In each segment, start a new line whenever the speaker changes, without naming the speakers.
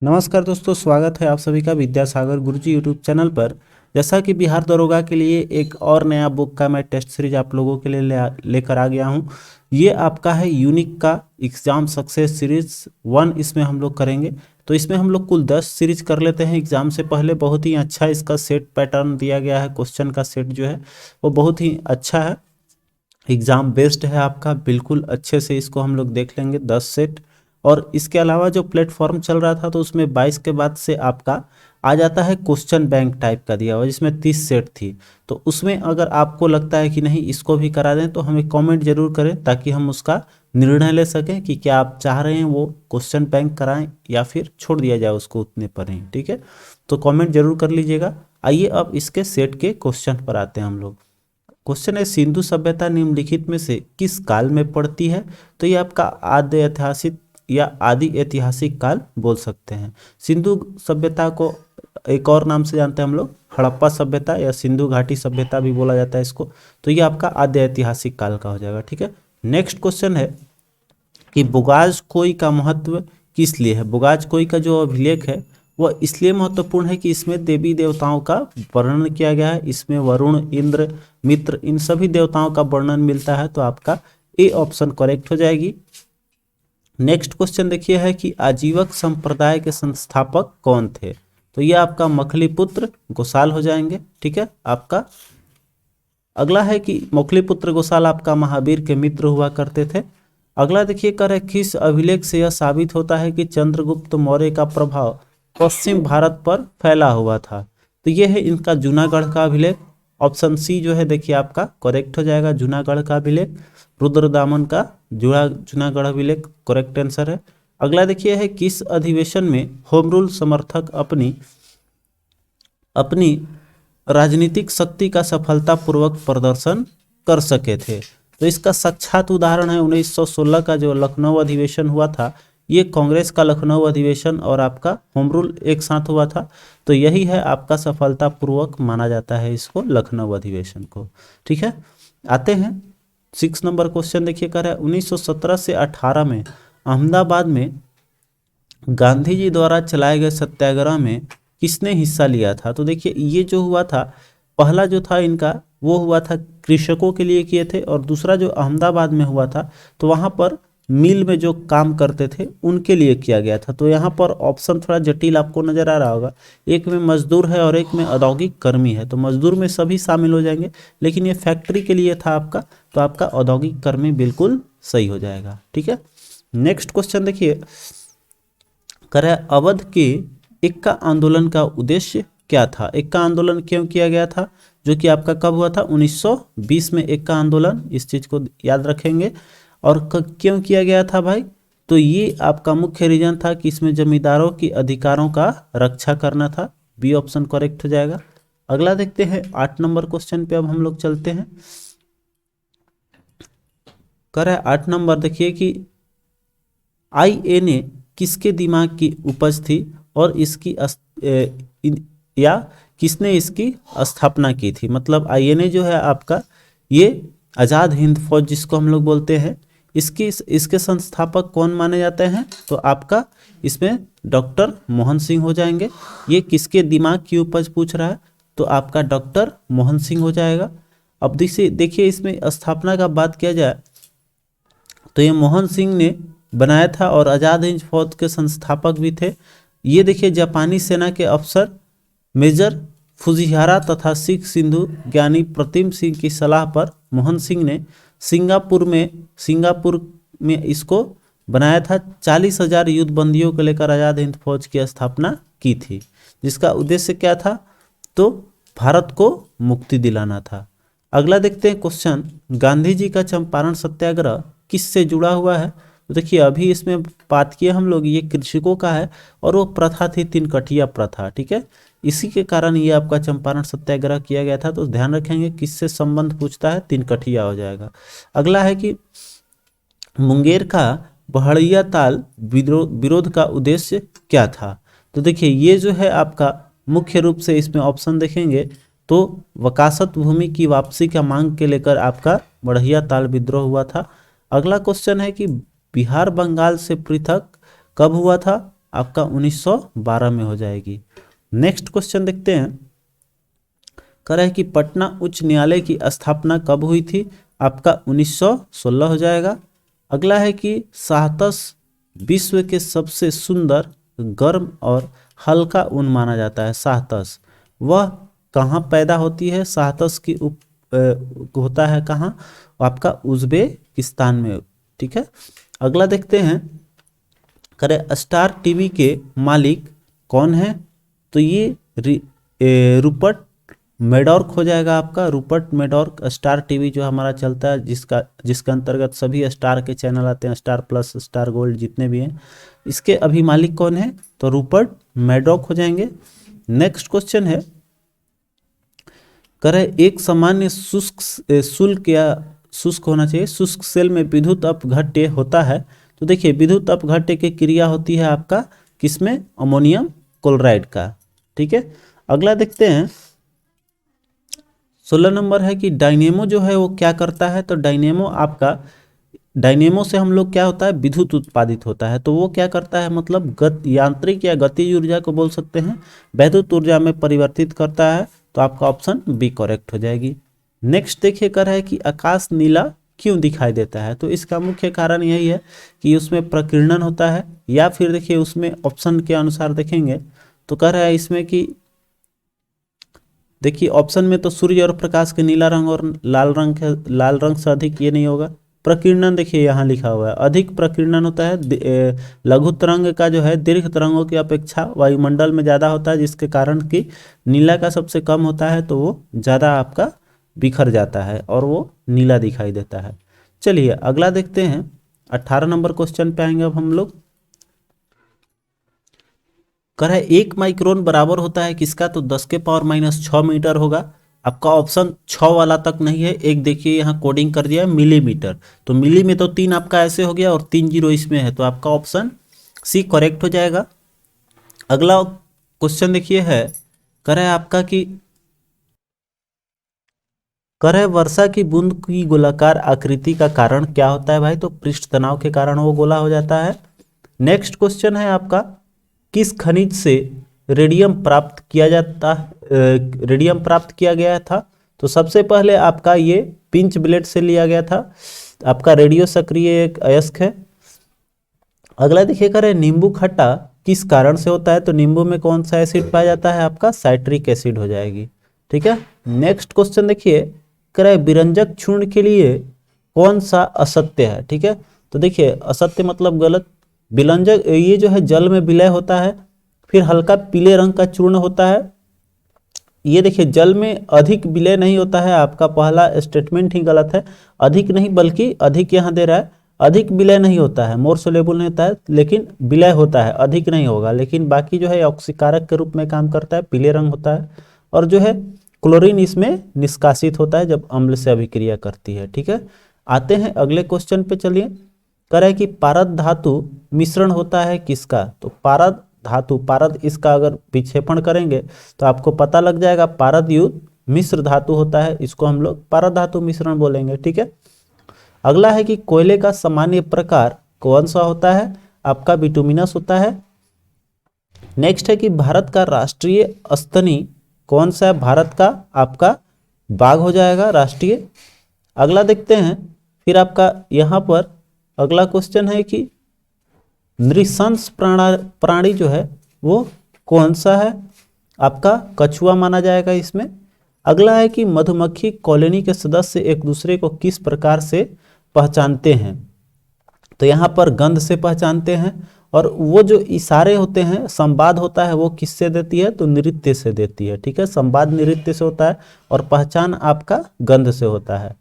नमस्कार दोस्तों, स्वागत है आप सभी का विद्यासागर गुरुजी यूट्यूब चैनल पर। जैसा कि बिहार दरोगा के लिए एक और नया बुक का मैं टेस्ट सीरीज आप लोगों के लिए लेकर आ गया हूं। ये आपका है यूनिक का एग्ज़ाम सक्सेस सीरीज 1। इसमें हम लोग करेंगे, तो इसमें हम लोग कुल 10 सीरीज कर लेते हैं एग्ज़ाम से पहले। बहुत ही अच्छा इसका सेट पैटर्न दिया गया है, क्वेश्चन का सेट जो है वो बहुत ही अच्छा है, एग्ज़ाम बेस्ड है आपका। बिल्कुल अच्छे से इसको हम लोग देख लेंगे 10 सेट। और इसके अलावा जो प्लेटफॉर्म चल रहा था तो उसमें 22 के बाद से आपका आ जाता है क्वेश्चन बैंक टाइप का दिया हुआ, जिसमें 30 सेट थी। तो उसमें अगर आपको लगता है कि नहीं इसको भी करा दें तो हमें कमेंट जरूर करें, ताकि हम उसका निर्णय ले सकें कि क्या आप चाह रहे हैं वो क्वेश्चन बैंक कराएं या फिर छोड़ दिया जाए उसको उतने पर ही। ठीक है, तो कमेंट जरूर कर लीजिएगा। आइए अब इसके सेट के क्वेश्चन पर आते हैं हम लोग। क्वेश्चन है, सिंधु सभ्यता निम्नलिखित में से किस काल में पड़ती है? तो ये आपका आद्य ऐतिहासिक या आदि ऐतिहासिक काल बोल सकते हैं। सिंधु सभ्यता को एक और नाम से जानते हैं हम लोग, हड़प्पा सभ्यता या सिंधु घाटी सभ्यता भी बोला जाता है इसको। तो ये आपका आद्य ऐतिहासिक काल का हो जाएगा। ठीक है, नेक्स्ट क्वेश्चन है कि बुगाज कोई का महत्व किस लिए है? बुगाज कोई का जो अभिलेख है वह इसलिए महत्वपूर्ण है कि इसमें देवी देवताओं का वर्णन किया गया है। इसमें वरुण, इंद्र, मित्र, इन सभी देवताओं का वर्णन मिलता है। तो आपका ए ऑप्शन करेक्ट हो जाएगी। नेक्स्ट क्वेश्चन देखिए है कि आजीवक संप्रदाय के संस्थापक कौन थे? तो ये आपका मखलीपुत्र गोसाल हो जाएंगे। ठीक है, आपका अगला है कि मखलीपुत्र गोसाल आपका महावीर के मित्र हुआ करते थे। अगला देखिए कर है, किस अभिलेख से यह साबित होता है कि चंद्रगुप्त मौर्य का प्रभाव पश्चिम भारत पर फैला हुआ था? तो ये है इनका जूनागढ़ का अभिलेख। ऑप्शन सी जो है देखिए आपका करेक्ट हो जाएगा, जूनागढ़ का अभिलेख। रुद्रदामन का जूनागढ़ अभिलेख करेक्ट आंसर है। अगला देखिए है, किस अधिवेशन में होम रूल समर्थक अपनी अपनी राजनीतिक शक्ति का सफलतापूर्वक प्रदर्शन कर सके थे? तो इसका साक्षात उदाहरण है 1916 का जो लखनऊ अधिवेशन हुआ था। ये कांग्रेस का लखनऊ अधिवेशन और आपका होम रूल एक साथ हुआ था। तो यही है आपका सफलतापूर्वक माना जाता है इसको, लखनऊ अधिवेशन को। ठीक है, आते हैं 6 नंबर क्वेश्चन देखिए कर है, 1917 से 18 में अहमदाबाद में गांधी जी द्वारा चलाए गए सत्याग्रह में किसने हिस्सा लिया था? तो देखिए ये जो हुआ था, पहला जो था इनका वो हुआ था कृषकों के लिए किए थे, और दूसरा जो अहमदाबाद में हुआ था तो वहाँ पर मिल में जो काम करते थे उनके लिए किया गया था। तो यहाँ पर ऑप्शन थोड़ा जटिल आपको नजर आ रहा होगा, एक में मजदूर है और एक में औद्योगिक कर्मी है। तो मजदूर में सभी शामिल हो जाएंगे, लेकिन ये फैक्ट्री के लिए था आपका, तो आपका औद्योगिक कर्मी बिल्कुल सही हो जाएगा। ठीक है, नेक्स्ट क्वेश्चन देखिए कर है, अवध के इक्का आंदोलन का उद्देश्य क्या था? इक्का आंदोलन क्यों किया गया था, जो कि आपका कब हुआ था? 1920 में इक्का आंदोलन, इस चीज को याद रखेंगे। और क्यों किया गया था भाई? तो ये आपका मुख्य रीजन था कि इसमें जमींदारों की अधिकारों का रक्षा करना था। बी ऑप्शन करेक्ट हो जाएगा। अगला देखते हैं 8 नंबर क्वेश्चन पे अब हम लोग चलते हैं। कर है 8 नंबर देखिए कि आईएनए किसके दिमाग की उपज थी और इसकी या किसने इसकी स्थापना की थी? मतलब आईएनए जो है आपका, ये आज़ाद हिंद फौज जिसको हम लोग बोलते हैं, इसके संस्थापक कौन माने जाते हैं? तो आपका इसमें डॉक्टर मोहन सिंह हो जाएंगे। ये किसके दिमाग की उपज पूछ रहा है, तो आपका डॉक्टर मोहन सिंह हो जाएगा। अब देखिए इसमें स्थापना का बात किया जाए तो ये मोहन सिंह ने बनाया था और आज़ाद हिंद फौज के संस्थापक भी थे। ये देखिए जापानी सेना के अफसर मेजर फुजिहारा तथा सिख सिंधु ज्ञानी प्रतिम सिंह की सलाह पर मोहन सिंह ने सिंगापुर में इसको बनाया था। 40,000 युद्ध बंदियों को लेकर आज़ाद हिंद फौज की स्थापना की थी, जिसका उद्देश्य क्या था? तो भारत को मुक्ति दिलाना था। अगला देखते हैं क्वेश्चन, गांधी जी का चंपारण सत्याग्रह किससे जुड़ा हुआ है? तो देखिए अभी इसमें बात किए हम लोग, ये कृषकों का है और वो प्रथा थी तिनकठिया प्रथा। ठीक है, इसी के कारण ये आपका चंपारण सत्याग्रह किया गया था। तो ध्यान रखेंगे किससे संबंध पूछता है, तिनकठिया हो जाएगा। अगला है कि मुंगेर का बहड़िया ताल विरोध का उद्देश्य क्या था? तो देखिए ये जो है आपका मुख्य रूप से इसमें ऑप्शन देखेंगे तो वकासत भूमि की वापसी का मांग के लेकर आपका बढ़िया ताल विद्रोह हुआ था। अगला क्वेश्चन है कि बिहार बंगाल से पृथक कब हुआ था? आपका 1912 में हो जाएगी। नेक्स्ट क्वेश्चन देखते हैं, कह रहा है कि पटना उच्च न्यायालय की स्थापना कब हुई थी? आपका 1916 हो जाएगा। अगला है कि साहतस विश्व के सबसे सुंदर, गर्म और हल्का ऊन माना जाता है। साहतस वह कहाँ पैदा होती है? साहतस की होता है कहाँ? आपका उज्बेकिस्तान में। ठीक है, अगला देखते हैं, करें स्टार टीवी के मालिक कौन है? तो ये रूपर्ट मैडॉर्क हो जाएगा आपका। रूपर्ट मैडॉर्क स्टार टीवी जो हमारा चलता है, जिसके अंतर्गत सभी स्टार के चैनल आते हैं, स्टार प्लस, स्टार गोल्ड, जितने भी हैं, इसके अभी मालिक कौन है? तो रूपर्ट मैडॉर्क हो जाएंगे। नेक्स्ट क्वेश्चन है, करें एक सामान्य शुष्क या शुष्क होना चाहिए, शुष्क सेल में विद्युत अपघट्य होता है। तो देखिए विद्युत अपघट्य की क्रिया होती है आपका किसमें? अमोनियम क्लोराइड का। ठीक है, अगला देखते हैं, 16 नंबर है कि डायनेमो जो है वो क्या करता है? तो डायनेमो से हम लोग क्या होता है? विद्युत उत्पादित होता है। तो वो क्या करता है? मतलब यांत्रिक या गतिज ऊर्जा को बोल सकते हैं, वैद्युत ऊर्जा में परिवर्तित करता है। तो आपका ऑप्शन बी करेक्ट हो जाएगी। नेक्स्ट देखिए, कर है कि आकाश नीला क्यों दिखाई देता है? तो इसका मुख्य कारण यही है कि उसमें प्रकीर्णन होता है, या फिर देखिए उसमें ऑप्शन के अनुसार देखेंगे तो कह रहा है इसमें कि देखिए ऑप्शन में तो सूर्य और प्रकाश के नीला रंग और लाल रंग से अधिक ये नहीं होगा। प्रकीर्णन देखिए यहाँ लिखा हुआ है, अधिक प्रकीर्णन होता है लघु तरंग का जो है दीर्घ तरंगों की अपेक्षा वायुमंडल में ज़्यादा होता है, जिसके कारण कि नीला का सबसे कम होता है, तो वो ज़्यादा आपका बिखर जाता है और वो नीला दिखाई देता है। चलिए अगला देखते हैं, 18 नंबर क्वेश्चन पे आएंगे अब हम लोग। कर है 1 माइक्रोन बराबर होता है किसका? तो 10 के पावर -6 मीटर होगा। आपका ऑप्शन 6 वाला तक नहीं है, एक देखिए यहाँ कोडिंग कर दिया है मिलीमीटर, तो मिली में तो 3 आपका ऐसे हो गया और 3 जीरो इसमें है, तो आपका ऑप्शन सी करेक्ट हो जाएगा। अगला क्वेश्चन देखिए है, कर है आपका कि कर है वर्षा की बूंद की गोलाकार आकृति का कारण क्या होता है भाई? तो पृष्ठ तनाव के कारण वो गोला हो जाता है। नेक्स्ट क्वेश्चन है आपका, किस खनिज से रेडियम प्राप्त किया जाता है? रेडियम प्राप्त किया गया था? तो सबसे पहले आपका ये पिंच ब्लेड से लिया गया था। आपका रेडियो सक्रिय एक अयस्क है। अगला देखिए, करें नींबू खट्टा किस कारण से होता है? तो नींबू में कौन सा एसिड पाया जाता है? आपका साइट्रिक एसिड हो जाएगी। ठीक है, नेक्स्ट क्वेश्चन देखिए, करें विरंजक चूर्ण के लिए कौन सा असत्य है? ठीक है, तो देखिए असत्य मतलब गलत। विलंजक ये जो है जल में विलय होता है, फिर हल्का पीले रंग का चूर्ण होता है। ये देखिए जल में अधिक विलय नहीं होता है, आपका पहला स्टेटमेंट ही गलत है। अधिक नहीं बल्कि अधिक यहाँ दे रहा है, अधिक विलय नहीं होता है, मोर सोलेबल नहीं होता है, लेकिन विलय होता है, अधिक नहीं होगा। लेकिन बाकी जो है ऑक्सीकारक के रूप में काम करता है, पीले रंग होता है। और जो है क्लोरीन इसमें निष्कासित होता है जब अम्ल से अभिक्रिया करती है। ठीक है, आते हैं अगले क्वेश्चन पे। चलिए, कह है कि पारद धातु मिश्रण होता है किसका? तो पारद धातु, पारद इसका अगर विक्षेपण करेंगे तो आपको पता लग जाएगा, पारद युक्त मिश्र धातु होता है, इसको हम लोग पारद धातु मिश्रण बोलेंगे। ठीक है, अगला है कि कोयले का सामान्य प्रकार कौन सा होता है? आपका बिटुमिनस होता है। नेक्स्ट है कि भारत का राष्ट्रीय स्तनी कौन सा है? भारत का आपका बाघ हो जाएगा राष्ट्रीय। अगला देखते हैं, फिर आपका यहाँ पर अगला क्वेश्चन है कि नृशंस प्राणी जो है वो कौन सा है? आपका कछुआ माना जाएगा इसमें। अगला है कि मधुमक्खी कॉलोनी के सदस्य एक दूसरे को किस प्रकार से पहचानते हैं? तो यहाँ पर गंध से पहचानते हैं, और वो जो इशारे होते हैं, संवाद होता है, वो किससे देती है? तो नृत्य से देती है। ठीक है, संवाद नृत्य से होता है और पहचान आपका गंध से होता है।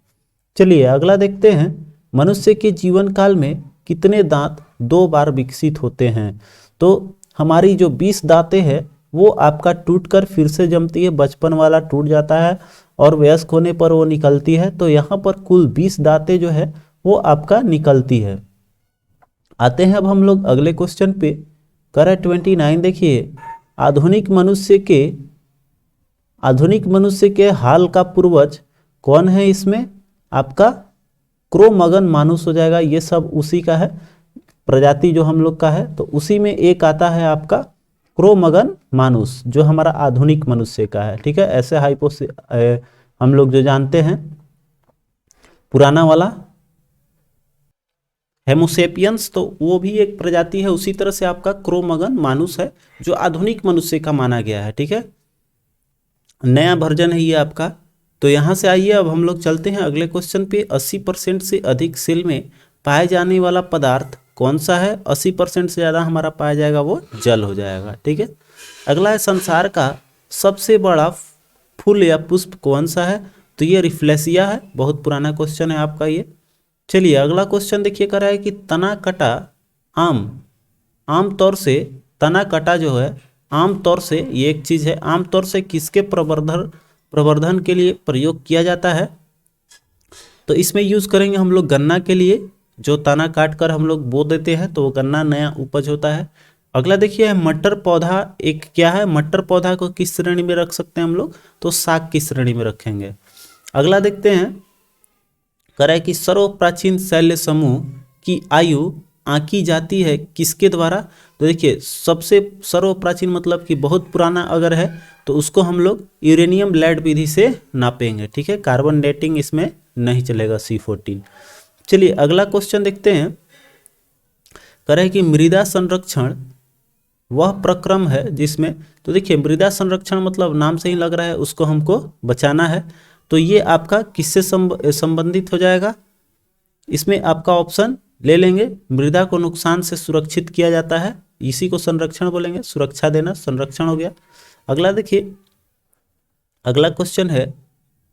चलिए अगला देखते हैं, मनुष्य के जीवन काल में कितने दांत 2 बार विकसित होते हैं? तो हमारी जो 20 दांतें हैं वो आपका टूटकर फिर से जमती है, बचपन वाला टूट जाता है और वयस्क होने पर वो निकलती है। तो यहाँ पर कुल 20 दांतें जो है वो आपका निकलती है। आते हैं अब हम लोग अगले क्वेश्चन पे, करें 29। देखिए, आधुनिक मनुष्य के हाल का पूर्वज कौन है? इसमें आपका क्रो मगन मानुस हो जाएगा, ये सब उसी का है। प्रजाति जो हम लोग का है, तो उसी में एक आता है आपका क्रो-मगन मानुस, जो हमारा आधुनिक मनुष्य का है। ठीक है, ऐसे हम लोग जो जानते हैं पुराना वाला हेमोसेपियंस, तो वो भी एक प्रजाति है। उसी तरह से आपका क्रो-मगन मानुस है जो आधुनिक मनुष्य का माना गया है। ठीक है, नया वर्जन है ये आपका। तो यहाँ से आइए अब हम लोग चलते हैं अगले क्वेश्चन पे। 80% से अधिक सेल में पाए जाने वाला पदार्थ कौन सा है? 80% से ज़्यादा हमारा पाया जाएगा वो जल हो जाएगा। ठीक है, अगला है संसार का सबसे बड़ा फूल या पुष्प कौन सा है? तो ये रिफ्लेसिया है। बहुत पुराना क्वेश्चन है आपका ये। चलिए अगला क्वेश्चन देखिए, कर रहा है कि तना कटा आमतौर से, तना कटा जो है आमतौर से, ये एक चीज़ है, आमतौर से किसके प्रवर्धन के लिए प्रयोग किया जाता है? तो इसमें यूज़ करेंगे हम लोग गन्ना के लिए। जो तना काट कर हम लोग बो देते हैं तो वो गन्ना नया उपज होता है। अगला देखिए मटर पौधा, एक क्या है, मटर पौधा को किस श्रेणी में रख सकते हैं हम लोग? तो साग की श्रेणी में रखेंगे। अगला देखते हैं, कह कि सर्व प्राचीन शैल्य समूह की आयु आंकी जाती है किसके द्वारा? तो देखिए सबसे सर्व प्राचीन मतलब कि बहुत पुराना अगर है तो उसको हम लोग यूरेनियम लेड विधि से नापेंगे। ठीक है, कार्बन डेटिंग इसमें नहीं चलेगा, C14। चलिए अगला क्वेश्चन देखते हैं, कह रहे कि मृदा संरक्षण वह प्रक्रम है जिसमें, तो देखिए मृदा संरक्षण मतलब नाम से ही लग रहा है उसको हमको बचाना है। तो ये आपका किससे संबंधित हो जाएगा? इसमें आपका ऑप्शन ले लेंगे, मृदा को नुकसान से सुरक्षित किया जाता है, इसी को संरक्षण बोलेंगे, सुरक्षा देना संरक्षण हो गया। अगला देखिए, अगला क्वेश्चन है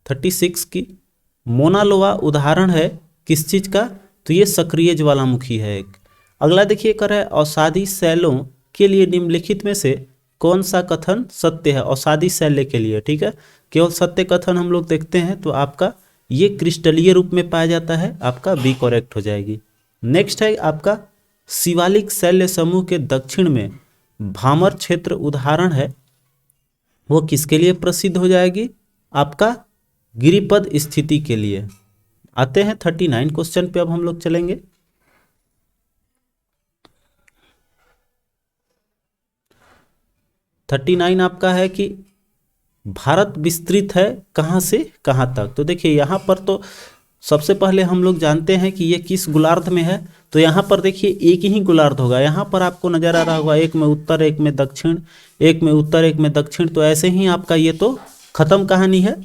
36 की, मोनालोआ उदाहरण है किस चीज का? तो ये सक्रिय ज्वालामुखी है एक। अगला देखिए कर है औषधि शैलों के लिए निम्नलिखित में से कौन सा कथन सत्य है? औषधि शैल्य के लिए, ठीक है, केवल सत्य कथन हम लोग देखते हैं तो आपका ये क्रिस्टलीय रूप में पाया जाता है, आपका बी करेक्ट हो जाएगी। नेक्स्ट है आपका शिवालिक शैल्य समूह के दक्षिण में भामर क्षेत्र उदाहरण है, वो किसके लिए प्रसिद्ध हो जाएगी? आपका गिरिपद स्थिति के लिए। आते हैं 39 क्वेश्चन पे अब हम लोग चलेंगे। थर्टी 39 आपका है कि भारत विस्तृत है कहाँ से कहाँ तक? तो देखिए यहाँ पर तो सबसे पहले हम लोग जानते हैं कि ये किस गोलार्ध में है। तो यहाँ पर देखिए एक ही गोलार्ध होगा, यहाँ पर आपको नजर आ रहा होगा एक में उत्तर एक में दक्षिण, एक में उत्तर एक में दक्षिण, तो ऐसे ही आपका ये तो खत्म कहानी है।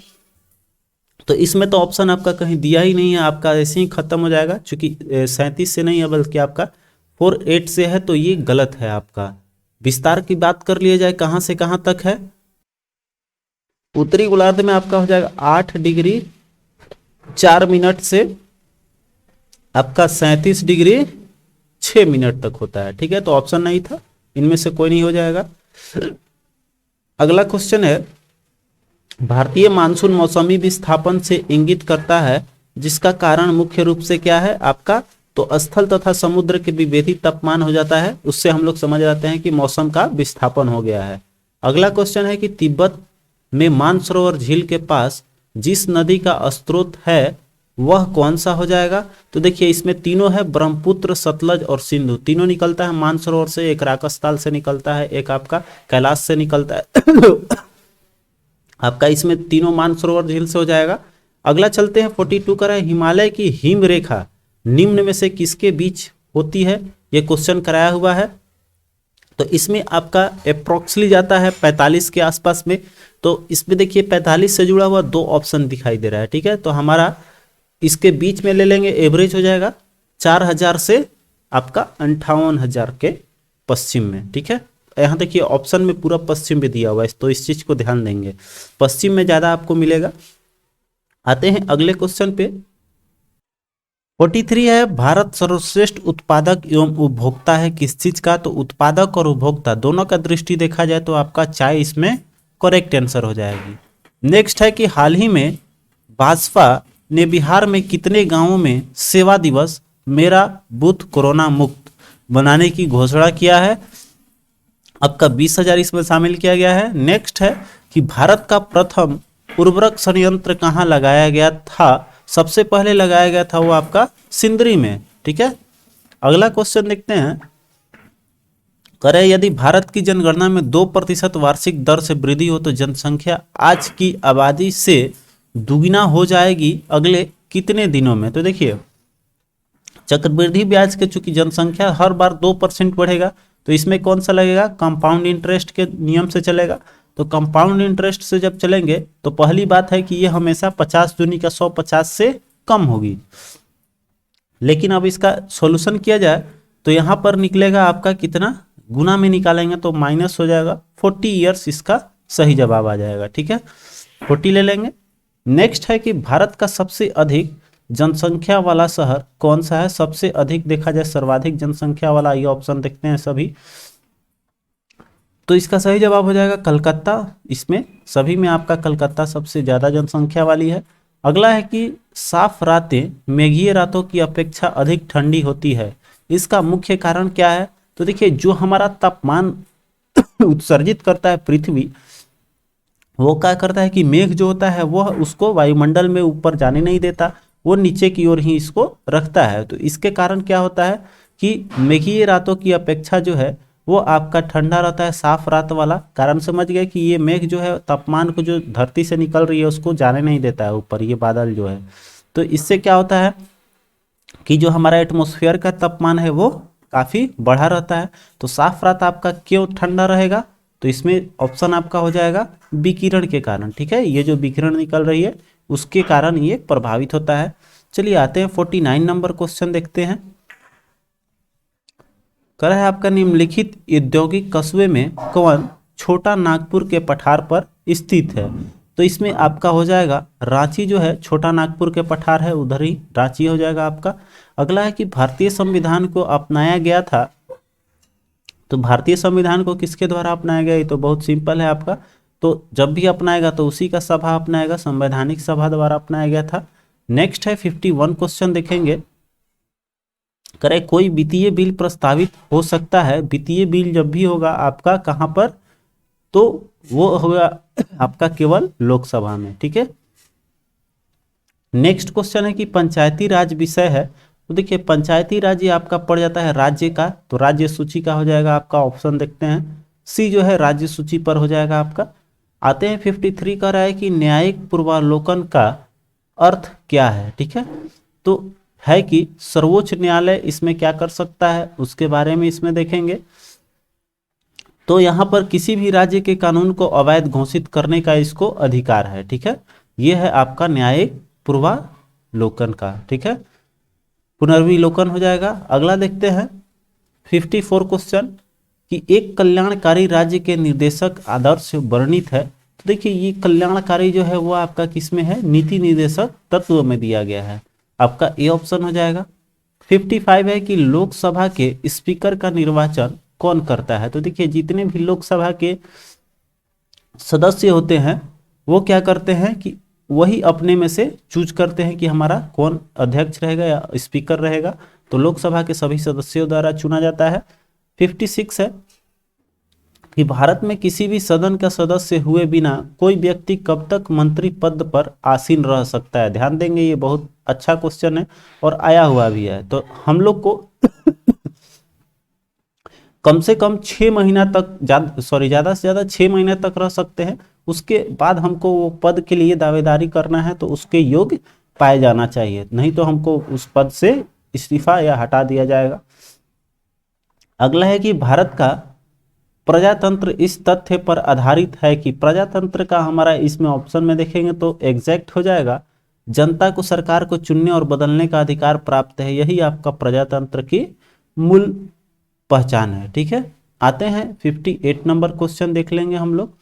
तो इसमें तो ऑप्शन आपका कहीं दिया ही नहीं है, आपका ऐसे ही खत्म हो जाएगा, क्योंकि 37 से नहीं है बल्कि आपका 48 से है, तो ये गलत है आपका। विस्तार की बात कर लिया जाए कहाँ से कहाँ तक है, उत्तरी गोलार्ध में आपका हो जाएगा 8 डिग्री 4 मिनट से आपका 37 डिग्री 6 मिनट तक होता है। ठीक है, तो ऑप्शन नहीं था, इनमें से कोई नहीं हो जाएगा। अगला क्वेश्चन है, भारतीय मानसून मौसमी विस्थापन से इंगित करता है जिसका कारण मुख्य रूप से क्या है आपका? तो स्थल तथा समुद्र के विभेदी तापमान हो जाता है, उससे हम लोग समझ जाते हैं कि मौसम का विस्थापन हो गया है। अगला क्वेश्चन है कि तिब्बत में मानसरोवर झील के पास जिस नदी का स्रोत है वह कौन सा हो जाएगा? तो देखिए इसमें तीनों है, ब्रह्मपुत्र, सतलज और सिंधु, तीनों निकलता है मानसरोवर से। एक राकसताल से निकलता है, एक आपका कैलाश से निकलता है आपका इसमें तीनों मानसरोवर झील से हो जाएगा। अगला चलते हैं 42 का है, हिमालय की हिम रेखा निम्न में से किसके बीच होती है? ये क्वेश्चन कराया हुआ है। तो इसमें आपका अप्रोक्सली जाता है 45 के आसपास में। तो इसमें देखिए 45 से जुड़ा हुआ 2 ऑप्शन दिखाई दे रहा है। ठीक है, तो हमारा इसके बीच में ले लेंगे, एवरेज हो जाएगा 4000 से आपका 58,000 के पश्चिम में। ठीक है, यहाँ देखिए ऑप्शन में पूरा पश्चिम में दिया हुआ है, तो इस चीज को ध्यान देंगे, पश्चिम में ज्यादा आपको मिलेगा। आते हैं अगले क्वेश्चन पे। 43 है, भारत सर्वश्रेष्ठ उत्पादक एवं उपभोक्ता है किस चीज का? तो उत्पादक और उपभोक्ता दोनों का दृष्टि देखा जाए तो आपका चाय इसमें करेक्ट आंसर हो जाएगी। नेक्स्ट है कि हाल ही में भाजपा ने बिहार में कितने गांवों में सेवा दिवस मेरा बूथ कोरोना मुक्त बनाने की घोषणा किया है? आपका 20,000 इसमें शामिल किया गया है। नेक्स्ट है कि भारत का प्रथम उर्वरक संयंत्र कहाँ लगाया गया था? सबसे पहले लगाया गया था वो आपका सिंदरी में। ठीक है, अगला क्वेश्चन देखते हैं। करें यदि भारत की जनगणना में 2% वार्षिक दर से वृद्धि हो तो जनसंख्या आज की आबादी से दुगुना हो जाएगी अगले कितने दिनों में। तो देखिए चक्रवृद्धि ब्याज के चूंकि जनसंख्या हर बार 2% बढ़ेगा तो इसमें कौन सा लगेगा, कंपाउंड इंटरेस्ट के नियम से चलेगा। तो कंपाउंड इंटरेस्ट से जब चलेंगे तो पहली बात है कि ये हमेशा 50 दूनी का 150 से कम होगी। लेकिन अब इसका सॉल्यूशन किया जाए तो यहाँ पर निकलेगा आपका कितना, गुना में निकालेंगे तो माइनस हो जाएगा 40 ईयर्स, इसका सही जवाब आ जाएगा। ठीक है, 40 ले लेंगे। नेक्स्ट है कि भारत का सबसे अधिक जनसंख्या वाला शहर कौन सा है। सबसे अधिक देखा जाए सर्वाधिक जनसंख्या वाला, ये ऑप्शन देखते हैं सभी, तो इसका सही जवाब हो जाएगा कलकत्ता। इसमें सभी में आपका कलकत्ता सबसे ज्यादा जनसंख्या वाली है। अगला है कि साफ रातें मेघीय रातों की अपेक्षा अधिक ठंडी होती है, इसका मुख्य कारण क्या है। तो देखिए जो हमारा तापमान उत्सर्जित करता है पृथ्वी, वो क्या करता है कि मेघ जो होता है वह उसको वायुमंडल में ऊपर जाने नहीं देता, वो नीचे की ओर ही इसको रखता है। तो इसके कारण क्या होता है कि मेघीय रातों की अपेक्षा जो है वो आपका ठंडा रहता है, साफ रात वाला। कारण समझ गए कि ये मेघ जो है तापमान को जो धरती से निकल रही है उसको जाने नहीं देता है ऊपर, ये बादल जो है। तो इससे क्या होता है कि जो हमारा एटमॉस्फेयर का तापमान है वो काफी बढ़ा रहता है। तो साफ रात आपका क्यों ठंडा रहेगा, तो इसमें ऑप्शन आपका हो जाएगा विकिरण के कारण। ठीक है, ये जो विकिरण निकल रही है उसके कारण ये प्रभावित होता है। चलिए आते हैं 49 नंबर क्वेश्चन देखते हैं। कर है आपका निम्नलिखित औद्योगिक कस्बे में कौन छोटा नागपुर के पठार पर स्थित है। तो इसमें आपका हो जाएगा रांची, जो है छोटा नागपुर के पठार है उधर ही रांची हो जाएगा आपका। अगला है कि भारतीय संविधान को अपनाया गया था, तो भारतीय संविधान को किसके द्वारा अपनाया गया, ये तो बहुत सिंपल है आपका। तो जब भी अपनाएगा तो उसी का सभा अपनाएगा, संवैधानिक सभा द्वारा अपनाया गया था। नेक्स्ट है 51 क्वेश्चन देखेंगे। करे कोई वित्तीय बिल प्रस्तावित हो सकता है, वित्तीय बिल जब भी होगा आपका कहां पर, तो वो होगा आपका केवल लोकसभा में। ठीक है, नेक्स्ट क्वेश्चन है कि पंचायती राज विषय है। तो देखिए पंचायती राज ये आपका पड़ जाता है राज्य का, तो राज्य सूची का हो जाएगा आपका, ऑप्शन देखते हैं सी जो है राज्य सूची पर हो जाएगा आपका। आते हैं 53 का रहा है कि न्यायिक पूर्वावलोकन का अर्थ क्या है। ठीक है, तो है कि सर्वोच्च न्यायालय इसमें क्या कर सकता है उसके बारे में इसमें देखेंगे। तो यहाँ पर किसी भी राज्य के कानून को अवैध घोषित करने का इसको अधिकार है। ठीक है, ये है आपका न्यायिक पूर्वावलोकन का। ठीक है, पुनर्विलोकन हो जाएगा। अगला देखते हैं 54 क्वेश्चन कि एक कल्याणकारी राज्य के निर्देशक आदर्श वर्णित है। तो देखिए ये कल्याणकारी जो है वो आपका किसमें है, नीति निर्देशक तत्व में दिया गया है, आपका ए ऑप्शन हो जाएगा। 55 है कि लोकसभा के स्पीकर का निर्वाचन कौन करता है। तो देखिए जितने भी लोकसभा के सदस्य होते हैं वो क्या करते हैं कि वही अपने में से चूज करते हैं कि हमारा कौन अध्यक्ष रहेगा या स्पीकर रहेगा, तो लोकसभा के सभी सदस्यों द्वारा चुना जाता है। 56 है कि भारत में किसी भी सदन का सदस्य हुए बिना कोई व्यक्ति कब तक मंत्री पद पर आसीन रह सकता है। ध्यान देंगे ये बहुत अच्छा क्वेश्चन है और आया हुआ भी है। तो हम लोग को कम से कम 6 महीना तक, ज्यादा से ज्यादा 6 महीने तक रह सकते हैं। उसके बाद हमको वो पद के लिए दावेदारी करना है तो उसके योग्य पाए जाना चाहिए, नहीं तो हमको उस पद से इस्तीफा या हटा दिया जाएगा। अगला है कि भारत का प्रजातंत्र इस तथ्य पर आधारित है कि प्रजातंत्र का हमारा इसमें ऑप्शन में देखेंगे तो एग्जैक्ट हो जाएगा, जनता को सरकार को चुनने और बदलने का अधिकार प्राप्त है, यही आपका प्रजातंत्र की मूल पहचान है। ठीक है, आते हैं 58 नंबर क्वेश्चन देख लेंगे हम लोग।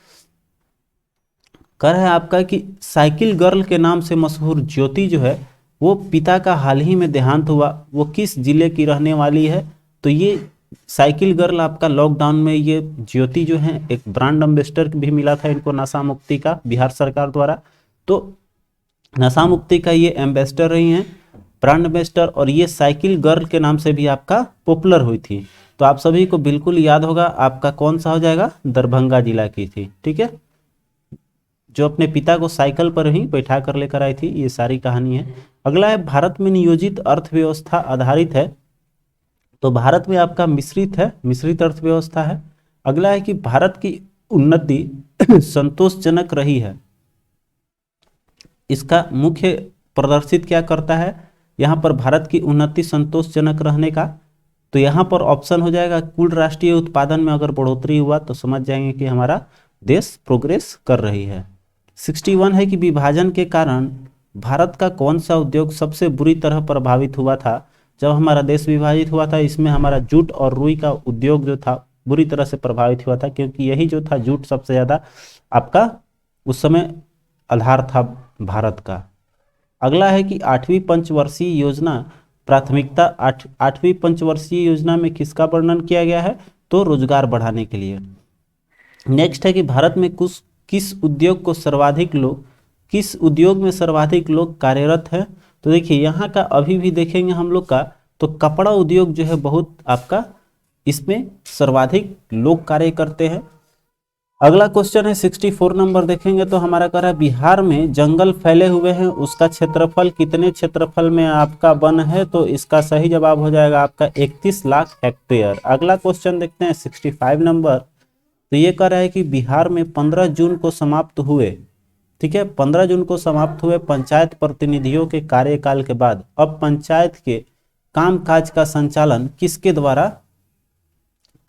कर है आपका कि साइकिल गर्ल के नाम से मशहूर ज्योति जो है वो पिता का हाल ही में देहांत हुआ, वो किस जिले की रहने वाली है। तो ये साइकिल गर्ल आपका लॉकडाउन में ये ज्योति जो है एक ब्रांड एम्बेसडर भी मिला था इनको नशा मुक्ति का बिहार सरकार द्वारा, तो नशा मुक्ति का ये एम्बेसडर रही हैं, ब्रांड एम्बेसडर, और ये साइकिल गर्ल के नाम से भी आपका पॉपुलर हुई थी। तो आप सभी को बिल्कुल याद होगा आपका कौन सा हो जाएगा, दरभंगा जिला की थी। ठीक है, जो अपने पिता को साइकिल पर ही बैठा कर लेकर आई थी, ये सारी कहानी है। अगला है भारत में नियोजित अर्थव्यवस्था आधारित है तो भारत में आपका मिश्रित है, मिश्रित अर्थव्यवस्था है। अगला है कि भारत की उन्नति संतोषजनक रही है। इसका मुख्य प्रदर्शित क्या करता है यहाँ पर भारत की उन्नति संतोषजनक रहने का? तो यहाँ पर ऑप्शन हो जाएगा कुल राष्ट्रीय उत्पादन में अगर बढ़ोतरी हुआ तो समझ जाएंगे कि हमारा देश प्रोग्रेस कर रही है। 61 है कि विभाजन के कारण भारत का कौन सा उद्योग सबसे बुरी तरह प्रभावित हुआ था? जब हमारा देश विभाजित हुआ था इसमें हमारा जूट और रुई का उद्योग जो था बुरी तरह से प्रभावित हुआ था, क्योंकि यही जो था जूट सबसे ज़्यादा आपका उस समय आधार था भारत का। अगला है कि 8वीं पंचवर्षीय योजना प्राथमिकता 8वीं पंचवर्षीय योजना में किसका वर्णन किया गया है? तो रोजगार बढ़ाने के लिए। नेक्स्ट है कि भारत में किस उद्योग में सर्वाधिक लोग कार्यरत हैं? तो देखिए यहाँ का अभी भी देखेंगे हम लोग का तो कपड़ा उद्योग जो है बहुत आपका इसमें सर्वाधिक लोग कार्य करते हैं। अगला क्वेश्चन है 64 नंबर देखेंगे तो हमारा कह रहा है बिहार में जंगल फैले हुए हैं, उसका क्षेत्रफल कितने क्षेत्रफल में आपका वन है? तो इसका सही जवाब हो जाएगा आपका 31 लाख हेक्टेयर। अगला क्वेश्चन देखते हैं 65 नंबर। तो ये कह रहा है कि बिहार में 15 जून को समाप्त हुए, ठीक है, 15 जून को समाप्त हुए पंचायत प्रतिनिधियों के कार्यकाल के बाद अब पंचायत के कामकाज का संचालन किसके द्वारा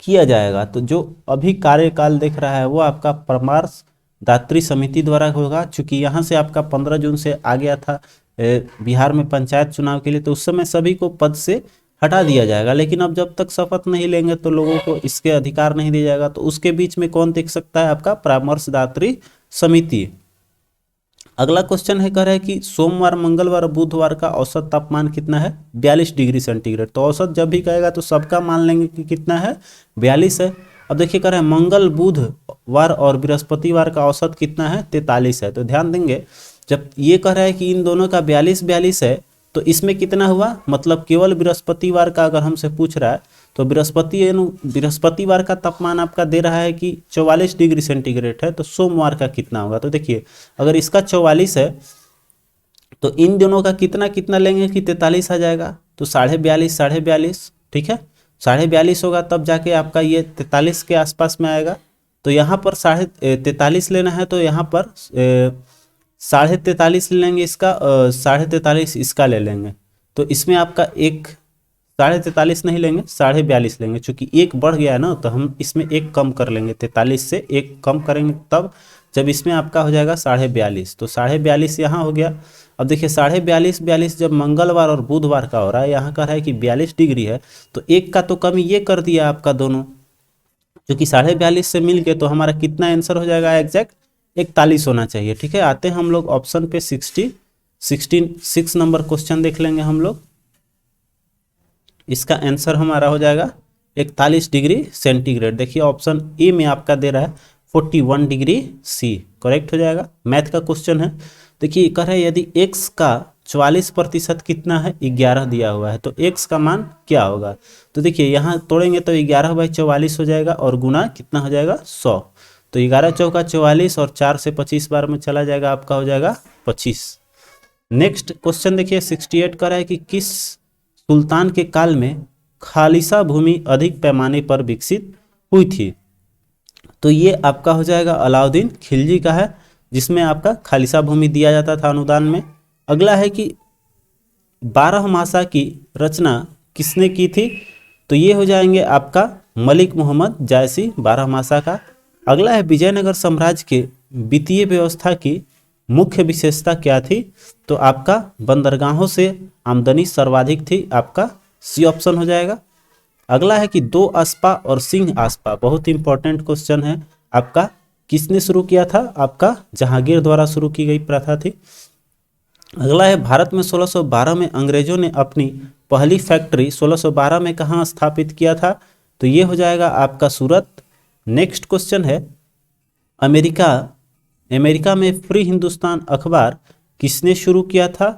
किया जाएगा? तो जो अभी कार्यकाल देख रहा है वो आपका परामर्श दात्री समिति द्वारा होगा। चूंकि यहाँ से आपका 15 जून से आ गया था बिहार में पंचायत चुनाव के लिए, तो उस समय सभी को पद से हटा दिया जाएगा, लेकिन अब जब तक शपथ नहीं लेंगे तो लोगों को इसके अधिकार नहीं दिया जाएगा। तो उसके बीच में कौन देख सकता है? आपका परामर्श दात्री समिति। अगला क्वेश्चन है कह रहा है कि सोमवार, मंगलवार और बुधवार का औसत तापमान कितना है? 42 डिग्री सेंटीग्रेड। तो औसत जब भी कहेगा तो सबका मान लेंगे कि कितना है? 42 है। अब देखिए कह रहा है मंगल, बुधवार और बृहस्पतिवार का औसत कितना है? 43 है। तो ध्यान देंगे जब ये कह रहा है कि इन दोनों का 42 है तो इसमें कितना हुआ? मतलब केवल बृहस्पतिवार का अगर हमसे पूछ रहा है तो बृहस्पतिवार का तापमान आपका दे रहा है कि 44 डिग्री सेंटीग्रेड है, तो सोमवार का कितना होगा? तो देखिए अगर इसका 44 है तो इन दोनों का कितना कितना लेंगे कि 43 आ जाएगा। तो 42.5, ठीक है, 42.5 होगा तब जाके आपका ये 43 के आसपास में आएगा। तो यहाँ पर 43.5 लेना है तो यहाँ पर 43.5 ले लेंगे इसका, 43.5 इसका ले लेंगे। तो इसमें आपका एक 43.5 नहीं लेंगे, 42.5 लेंगे। चूंकि एक बढ़ गया है ना तो हम इसमें एक कम कर लेंगे, 43 से एक कम करेंगे तब जब इसमें आपका हो जाएगा 42.5। तो 42.5 यहाँ हो गया। अब देखिए 42.5 जब मंगलवार और बुधवार का हो रहा है, यहाँ का है कि 42 डिग्री है तो एक का तो कमी ये कर दिया आपका दोनों, क्योंकि 42.5 से मिल के तो हमारा कितना आंसर हो जाएगा? एग्जैक्ट 41 होना चाहिए। ठीक है, आते हैं हम लोग ऑप्शन पे 66 नंबर क्वेश्चन देख लेंगे हम लोग। इसका आंसर हमारा हो जाएगा 41 डिग्री सेंटीग्रेड। देखिए ऑप्शन ए में आपका दे रहा है 41 डिग्री सी, करेक्ट हो जाएगा। मैथ का क्वेश्चन है। देखिए कह रहा है यदि x का 44% कितना है? 11 दिया हुआ है, तो x का मान क्या होगा? तो देखिए यहाँ तोड़ेंगे तो 11/44 हो जाएगा और गुना कितना हो जाएगा? 100। तो 11 चौका 44 और 4 से 25 बार में चला जाएगा, आपका हो जाएगा 25। नेक्स्ट क्वेश्चन देखिए 68 का है कि किस सुल्तान के काल में खालिसा भूमि अधिक पैमाने पर विकसित हुई थी? तो ये आपका हो जाएगा अलाउद्दीन खिलजी का है, जिसमें आपका खालिसा भूमि दिया जाता था अनुदान में। अगला है कि 12 मासा की रचना किसने की थी? तो ये हो जाएंगे आपका मलिक मोहम्मद जायसी 12 मासा का। अगला है विजयनगर साम्राज्य के वित्तीय व्यवस्था की मुख्य विशेषता क्या थी? तो आपका बंदरगाहों से आमदनी सर्वाधिक थी, आपका सी ऑप्शन हो जाएगा। अगला है कि 2 अस्पा और सिंह अस्पा, बहुत इंपॉर्टेंट क्वेश्चन है आपका, किसने शुरू किया था? आपका जहांगीर द्वारा शुरू की गई प्रथा थी। अगला है भारत में 1612 में अंग्रेजों ने अपनी पहली फैक्ट्री 1612 में कहाँ स्थापित किया था? तो ये हो जाएगा आपका सूरत। नेक्स्ट क्वेश्चन है अमेरिका में फ्री हिंदुस्तान अखबार किसने शुरू किया था?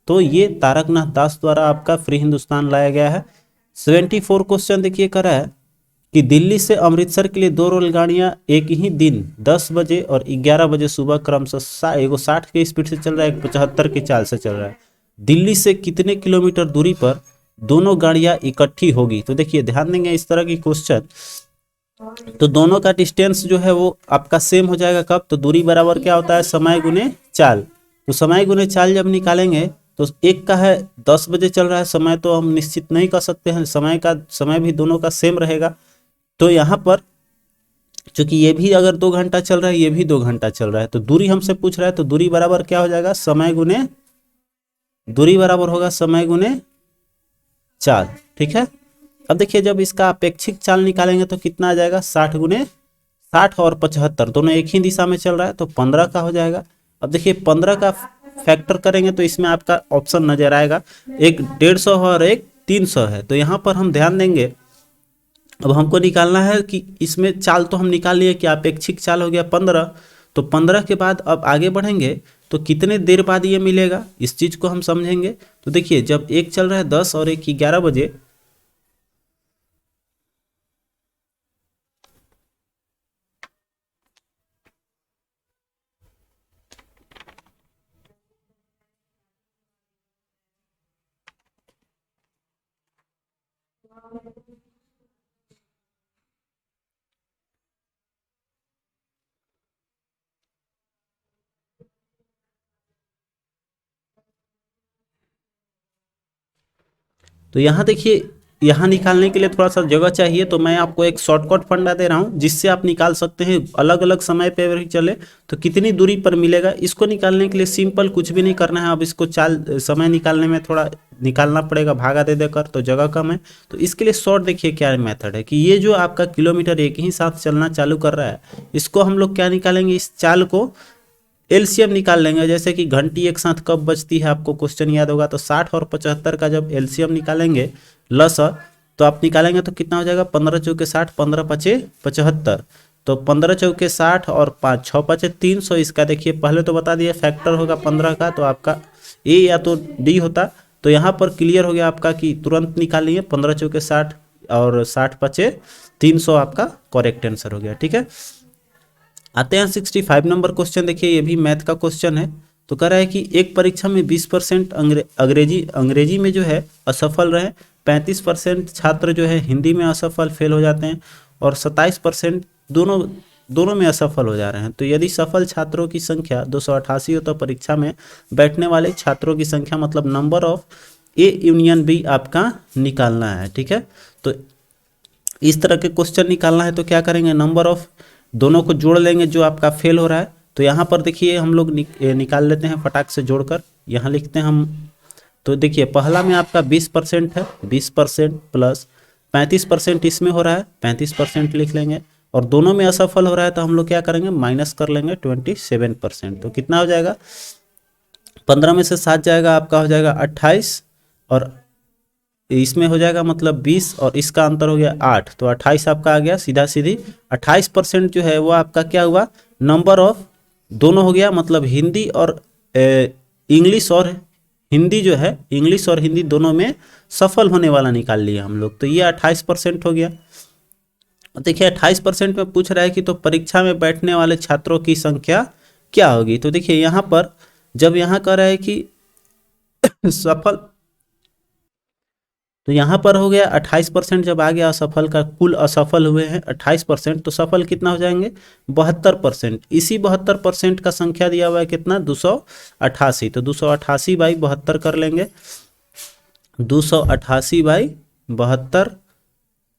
तो ये तारकनाथ दास द्वारा आपका फ्री हिंदुस्तान लाया गया है। 74 क्वेश्चन देखिए कर रहा है कि दिल्ली से अमृतसर के लिए 2 रेलगाड़ियां एक ही दिन 10 बजे और 11 बजे सुबह क्रमशः एगो 60 के स्पीड से चल रहा है, एक 75 की चाल से चल रहा है। दिल्ली से कितने किलोमीटर दूरी पर दोनों गाड़ियां इकट्ठी होगी। तो देखिए ध्यान देंगे इस तरह की क्वेश्चन, तो दोनों का डिस्टेंस जो है वो आपका सेम हो जाएगा कब, तो दूरी बराबर क्या होता है, समय गुने चाल। तो समय गुने चाल जब निकालेंगे तो एक का है 10 बजे चल रहा है समय, तो हम निश्चित नहीं कर सकते हैं, समय भी दोनों का सेम रहेगा। तो यहाँ पर चूंकि ये भी अगर 2 घंटा चल रहा है, ये भी 2 घंटा चल रहा है, तो दूरी हमसे पूछ रहा है, तो दूरी बराबर क्या हो जाएगा, दूरी बराबर होगा समय गुने चाल। ठीक है, अब देखिए जब इसका अपेक्षिक चाल निकालेंगे तो कितना आ जाएगा, 60 और 75 दोनों एक ही दिशा में चल रहा है, तो 15 का हो जाएगा। अब देखिए 15 का फैक्टर करेंगे तो इसमें आपका ऑप्शन नजर आएगा, एक 150 और एक 300 है। तो यहाँ पर हम ध्यान देंगे, अब हमको निकालना है कि इसमें चाल तो हम निकाल लिए कि अपेक्षिक चाल हो गया 15, तो 15 के बाद अब आगे बढ़ेंगे तो कितने देर बाद ये मिलेगा, इस चीज को हम समझेंगे। तो देखिए जब एक चल रहा है 10 और एक 11 बजे, तो यहाँ देखिए यहाँ निकालने के लिए थोड़ा सा जगह चाहिए, तो मैं आपको एक शॉर्टकट फंडा दे रहा हूँ जिससे आप निकाल सकते हैं, अलग अलग समय पे भी चले तो कितनी दूरी पर मिलेगा। इसको निकालने के लिए सिंपल कुछ भी नहीं करना है, अब इसको समय निकालने में थोड़ा निकालना पड़ेगा, भागा दे देकर, तो जगह कम है। तो इसके लिए शॉर्ट देखिए क्या मेथड है कि ये जो आपका किलोमीटर एक ही साथ चलना चालू कर रहा है, इसको हम लोग क्या निकालेंगे, इस चाल को एलसीएम निकाल लेंगे। जैसे कि घंटी एक साथ कब बजती है, आपको क्वेश्चन याद होगा, तो 60 और 75 का जब एलसीएम निकालेंगे लसा, तो आप निकालेंगे तो कितना हो जाएगा, 15 चौके 60, 15 पचे 75, तो 15 चौके 60 और 5 6 पचे 300। इसका देखिए पहले तो बता दिए फैक्टर होगा 15 का, तो आपका ए या तो डी होता। तो यहाँ पर क्लियर हो गया आपका कि तुरंत निकालिए 15 चौके 60 और 60 पचे 300 आपका करेक्ट आंसर हो गया। ठीक है, आते हैं 65 नंबर क्वेश्चन। देखिए ये भी मैथ का क्वेश्चन है। तो कह रहा है कि एक परीक्षा में 20% अंग्रेजी में जो है असफल रहे, 35% छात्र जो है हिंदी में असफल फेल हो जाते हैं, और 27% दोनों में असफल हो जा रहे हैं। तो यदि सफल छात्रों की संख्या 288 हो तो परीक्षा में बैठने वाले छात्रों की संख्या, मतलब number of A union B आपका निकालना है। ठीक है, तो इस तरह के क्वेश्चन निकालना है तो क्या करेंगे, नंबर ऑफ दोनों को जोड़ लेंगे जो आपका फेल हो रहा है। तो यहाँ पर देखिए हम लोग निकाल लेते हैं फटाक से जोड़कर, यहाँ लिखते हैं हम। तो देखिए पहला में आपका 20% है, 20% प्लस 35% इसमें हो रहा है, 35% लिख लेंगे, और दोनों में असफल हो रहा है तो हम लोग क्या करेंगे, माइनस कर लेंगे 27%। तो कितना हो जाएगा, 15 में से 7 जाएगा, आपका हो जाएगा 28, और इसमें हो जाएगा मतलब 20, और इसका अंतर हो गया 8, तो 28 आपका आ गया सीधा सीधी। 28% जो है वो आपका क्या हुआ, नंबर ऑफ दोनों हो गया, मतलब हिंदी और इंग्लिश और हिंदी जो है, इंग्लिश और हिंदी दोनों में सफल होने वाला निकाल लिया हम लोग, तो ये 28% हो गया। देखिए 28% में पूछ रहा है कि तो परीक्षा में बैठने वाले छात्रों की संख्या क्या होगी। तो देखिए यहाँ पर जब यहाँ कह रहा है कि सफल, तो यहाँ पर हो गया 28%, जब आ गया असफल का, कुल असफल हुए हैं 28%, तो सफल कितना हो जाएंगे 72%। इसी 72% का संख्या दिया हुआ है कितना, 288, तो 288 बाई 72 कर लेंगे, 288 बाई 72,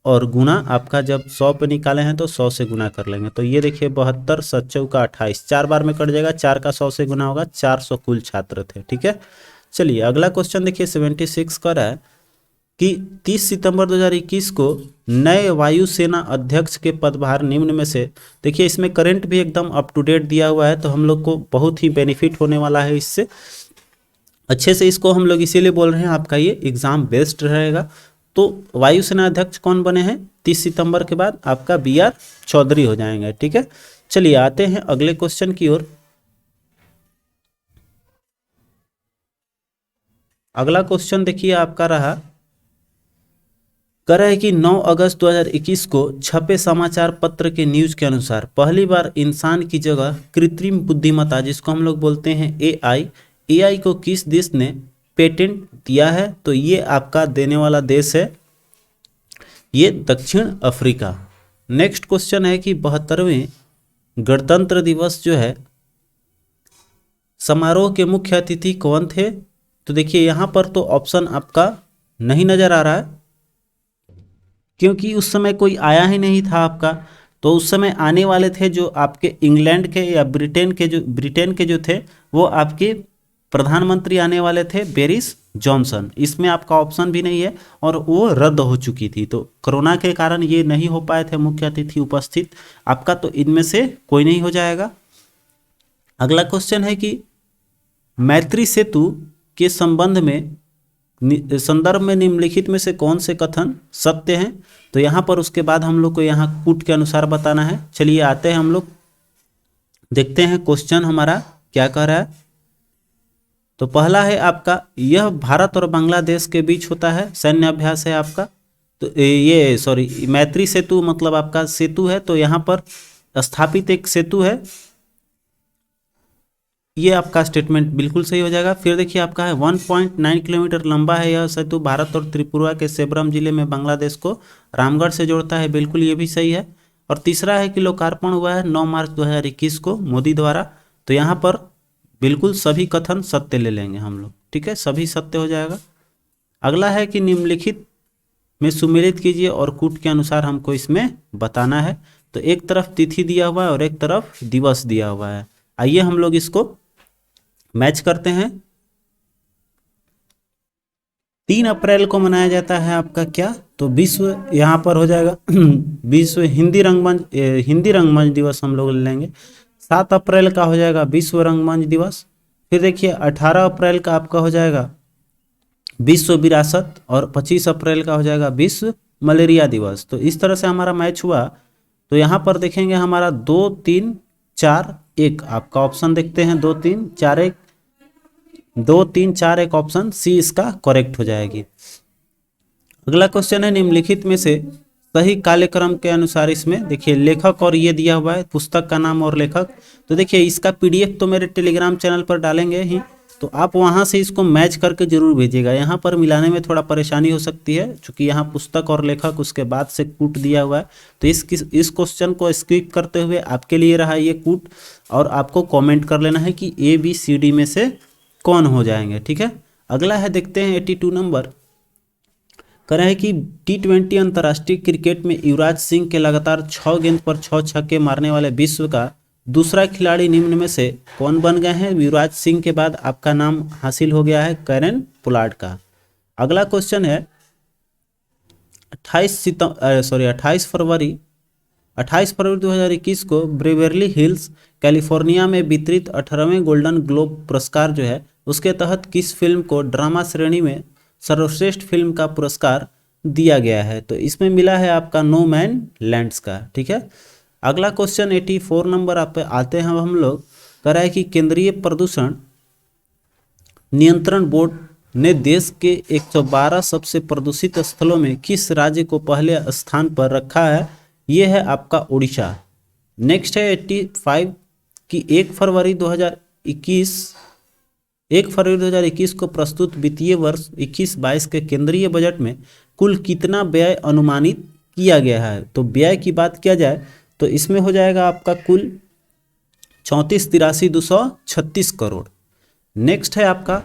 और गुना आपका जब 100 पे निकाले हैं तो 100 से गुना कर लेंगे। तो ये देखिए 72 7 चौका 28, 4 बार में कट जाएगा, 4 का 100 से गुना होगा, 400 कुल छात्र थे। ठीक है, चलिए अगला क्वेश्चन देखिए 76 का रहा है कि 30 सितंबर 2021 को नए वायुसेना अध्यक्ष के पदभार निम्न में से, देखिए इसमें करंट भी एकदम अप टू डेट दिया हुआ है, तो हम लोग को बहुत ही बेनिफिट होने वाला है इससे, अच्छे से इसको हम लोग इसीलिए बोल रहे हैं आपका ये एग्जाम बेस्ड रहेगा। तो वायुसेना अध्यक्ष कौन बने हैं 30 सितंबर के बाद, आपका BR चौधरी हो जाएंगे। ठीक है, चलिए आते हैं अगले क्वेश्चन की ओर। अगला क्वेश्चन देखिए आपका रहा, कह रहा है कि 9 अगस्त 2021 को छपे समाचार पत्र के न्यूज के अनुसार पहली बार इंसान की जगह कृत्रिम बुद्धिमत्ता, जिसको हम लोग बोलते हैं AI को किस देश ने पेटेंट दिया है, तो ये आपका देने वाला देश है ये दक्षिण अफ्रीका। नेक्स्ट क्वेश्चन है कि 72वें गणतंत्र दिवस जो है समारोह के मुख्य अतिथि कौन थे? तो देखिए यहाँ पर तो ऑप्शन आपका नहीं नजर आ रहा है, क्योंकि उस समय कोई आया ही नहीं था आपका। तो उस समय आने वाले थे जो आपके इंग्लैंड के या ब्रिटेन के जो थे वो आपके प्रधानमंत्री आने वाले थे, बोरिस जॉनसन। इसमें आपका ऑप्शन भी नहीं है और वो रद्द हो चुकी थी, तो कोरोना के कारण ये नहीं हो पाए थे मुख्य अतिथि उपस्थित आपका, तो इनमें से कोई नहीं हो जाएगा। अगला क्वेश्चन है कि मैत्री सेतु के संदर्भ में निम्नलिखित में से कौन से कथन सत्य हैं? तो यहाँ पर उसके बाद हम लोग को यहाँ कूट के अनुसार बताना है। चलिए आते हैं हम लोग देखते हैं क्वेश्चन हमारा क्या कह रहा है। तो पहला है आपका, यह भारत और बांग्लादेश के बीच होता है, सैन्य अभ्यास है आपका। तो ये सॉरी मैत्री सेतु मतलब आपका सेतु है, तो यहाँ पर स्थापित एक सेतु है, ये आपका स्टेटमेंट बिल्कुल सही हो जाएगा। फिर देखिए आपका है 1.9 किलोमीटर लंबा है यह सेतु, भारत और त्रिपुरा के सेबरम जिले में बांग्लादेश को रामगढ़ से जोड़ता है, बिल्कुल ये भी सही है। और तीसरा है कि लोकार्पण हुआ है 9 मार्च 2021 को मोदी द्वारा, तो यहाँ पर बिल्कुल सभी कथन सत्य ले लेंगे हम लोग, ठीक है, सभी सत्य हो जाएगा। अगला है कि निम्नलिखित में सुमेलित कीजिए और कूट के अनुसार हमको इसमें बताना है। तो एक तरफ तिथि दिया हुआ है और एक तरफ दिवस दिया हुआ है, आइए हम लोग इसको मैच करते हैं। 3 अप्रैल को मनाया जाता है आपका क्या? तो विश्व, यहाँ पर हो जाएगा विश्व हिंदी रंगमंच दिवस हम लोग ले लेंगे। 7 अप्रैल का हो जाएगा विश्व रंगमंच दिवस। फिर देखिए 18 अप्रैल का आपका हो जाएगा विश्व विरासत, और 25 अप्रैल का हो जाएगा विश्व मलेरिया दिवस। तो इस तरह से हमारा मैच हुआ। तो यहाँ पर देखेंगे हमारा 2, 3, 4, 1 आपका ऑप्शन देखते हैं, 2, 3, 4, 1, 2, 3, 4, 1 ऑप्शन सी इसका करेक्ट हो जाएगी। अगला क्वेश्चन है निम्नलिखित में से सही कालक्रम के अनुसार, इसमें देखिए लेखक और ये दिया हुआ है पुस्तक का नाम और लेखक। तो देखिए इसका पीडीएफ तो मेरे टेलीग्राम चैनल पर डालेंगे ही, तो आप वहां से इसको मैच करके जरूर भेजिएगा। यहाँ पर मिलाने में थोड़ा परेशानी हो सकती है, क्योंकि यहाँ पुस्तक और लेखक उसके बाद से कूट दिया हुआ है। तो इस क्वेश्चन को स्किप करते हुए आपके लिए रहा ये कूट, और आपको कमेंट कर लेना है कि ABCD में से कौन हो जाएंगे, ठीक है। अगला है देखते हैं 82 नंबर, कह रहा है कि T20 अंतर्राष्ट्रीय क्रिकेट में युवराज सिंह के लगातार 6 गेंद पर 6 छक्के मारने वाले विश्व का दूसरा खिलाड़ी निम्न में से कौन बन गए हैं? युवराज सिंह के बाद आपका नाम हासिल हो गया है कैरन पोलार्ड का। अगला क्वेश्चन है 28 फरवरी 2021 को बेवर्ली हिल्स कैलिफोर्निया में वितरित 18वें गोल्डन ग्लोब पुरस्कार जो है उसके तहत किस फिल्म को ड्रामा श्रेणी में सर्वश्रेष्ठ फिल्म का पुरस्कार दिया गया है? तो इसमें मिला है आपका नो मैन लैंड्स का, ठीक है। अगला क्वेश्चन 84 नंबर आप पे आते हैं हम लोग, कह रहा है कि केंद्रीय प्रदूषण नियंत्रण बोर्ड ने देश के 112 सबसे प्रदूषित स्थलों में किस राज्य को पहले स्थान पर रखा है? ये है आपका उड़ीसा। नेक्स्ट है 85 कि 1 फरवरी 2021 को प्रस्तुत वित्तीय वर्ष 21-22 के केंद्रीय बजट में कुल कितना व्यय अनुमानित किया गया है? तो व्यय की बात किया जाए तो इसमें हो जाएगा आपका कुल 34,83,236 करोड़। नेक्स्ट है आपका